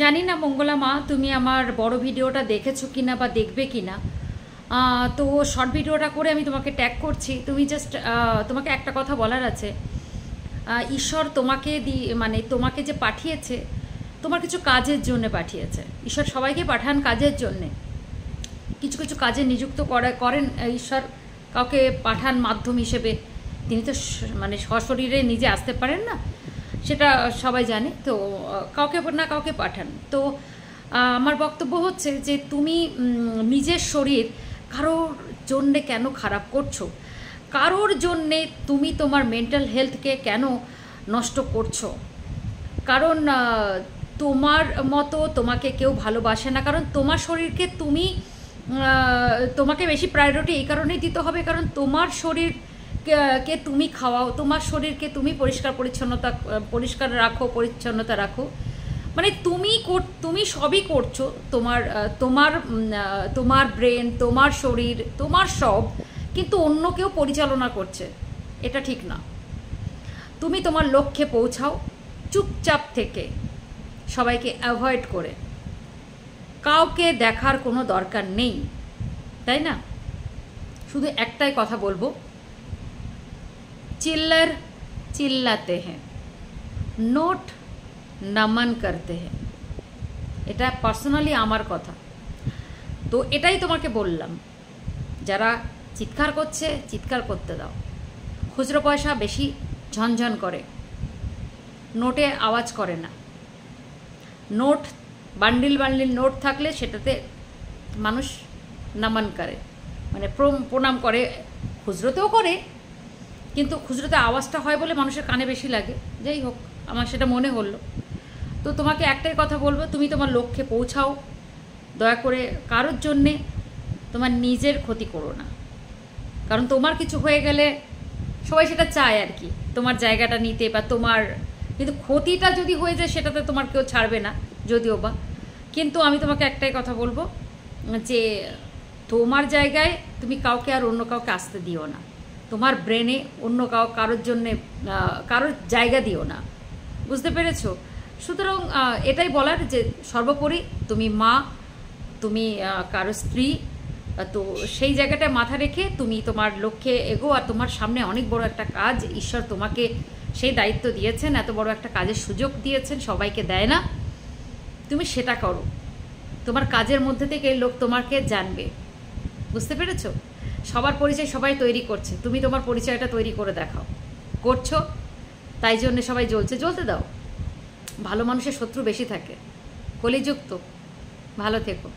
জানি না মঙ্গলা মা তুমি আমার বড় ভিডিওটা দেখেছো কিনা বা দেখবে কিনা। তো শর্ট ভিডিওটা করে আমি তোমাকে ট্যাগ করছি। তুমি জাস্ট তোমাকে একটা কথা বলার আছে। ঈশ্বর তোমাকে মানে তোমাকে যে পাঠিয়েছে তোমার কিছু কাজের জন্য পাঠিয়েছে। ঈশ্বর সবাইকে পাঠান কাজের জন্যে, কিছু কিছু কাজে নিযুক্ত করেন ঈশ্বর, কাউকে পাঠান মাধ্যম হিসেবে। তিনি তো মানে সশরীরে নিজে আসতে পারেন না, সেটা সবাই জানে। তো কাউকে না কাউকে পাঠান। তো আমার বক্তব্য হচ্ছে যে তুমি নিজের শরীর কারোর জন্যে কেন খারাপ করছো, কারোর জন্যে তুমি তোমার মেন্টাল হেলথকে কেন নষ্ট করছো। কারণ তোমার মতো তোমাকে কেউ ভালোবাসে না। কারণ তোমার শরীরকে তোমাকে বেশি প্রায়োরিটি এই কারণেই দিতে হবে কারণ তোমার শরীর কে তুমি খাওয়াও, তোমার শরীরকে তুমি পরিষ্কার রাখো, পরিচ্ছন্নতা রাখো। মানে তুমি সবই করছো, তোমার ব্রেন, তোমার শরীর, তোমার সব, কিন্তু অন্য কেউ পরিচালনা করছে। এটা ঠিক না। তুমি তোমার লক্ষ্যে পৌঁছাও চুপচাপ থেকে, সবাইকে অ্যাভয়েড করে। কাউকে দেখার কোনো দরকার নেই, তাই না? শুধু একটাই কথা বলবো, চিল্লার চিল্লাতে হ্যাঁ, নোট নমন করতে হ্যাঁ। এটা পার্সোনালি আমার কথা। তো এটাই তোমাকে বললাম, যারা চিৎকার করছে চিৎকার করতে দাও। খুচরো পয়সা বেশি ঝনঝন করে, নোটে আওয়াজ করে না। নোট বান্ডিল বান্ডিল নোট থাকলে সেটাতে মানুষ নমন করে, মানে প্রণাম করে। খুচরোতেও করে, কিন্তু খুচরোতে আওয়াজটা হয় বলে মানুষের কানে বেশি লাগে। যাই হোক, আমার সেটা মনে হলো। তো তোমাকে একটাই কথা বলবো, তুমি তোমার লক্ষ্যে পৌঁছাও। দয়া করে কারোর জন্যে তোমার নিজের ক্ষতি করো না। কারণ তোমার কিছু হয়ে গেলে সবাই সেটা চায় আর কি, তোমার জায়গাটা নিতে বা তোমার, কিন্তু ক্ষতিটা যদি হয়ে যায় সেটাতে তোমার কেউ ছাড়বে না যদিও বা। কিন্তু আমি তোমাকে একটাই কথা বলবো যে তোমার জায়গায় তুমি কাউকে আর অন্য কাউকে আসতে দিও না। তোমার ব্রেনে অন্য কারোর জন্যে কারোর জায়গা দিও না, বুঝতে পেরেছো? সুতরাং এটাই বলার যে সর্বোপরি তুমি মা, তুমি কারো স্ত্রী। তো সেই জায়গাটায় মাথা রেখে তুমি তোমার লক্ষ্যে এগো। আর তোমার সামনে অনেক বড় একটা কাজ, ঈশ্বর তোমাকে সেই দায়িত্ব দিয়েছেন, এত বড় একটা কাজের সুযোগ দিয়েছেন, সবাইকে দেয় না। তুমি সেটা করো, তোমার কাজের মধ্যে থেকে লোক তোমাকে জানবে, বুঝতে পেরেছো? সবার পরিচয় সবাই তৈরি করছে, তুমি তোমার পরিচয়টা তৈরি করে দেখাও। করছো, তাই জন্য সবাই জ্বলতে দাও। ভালো মানুষের শত্রু বেশি থাকে, কলিযুগ তো। ভালো থেকো।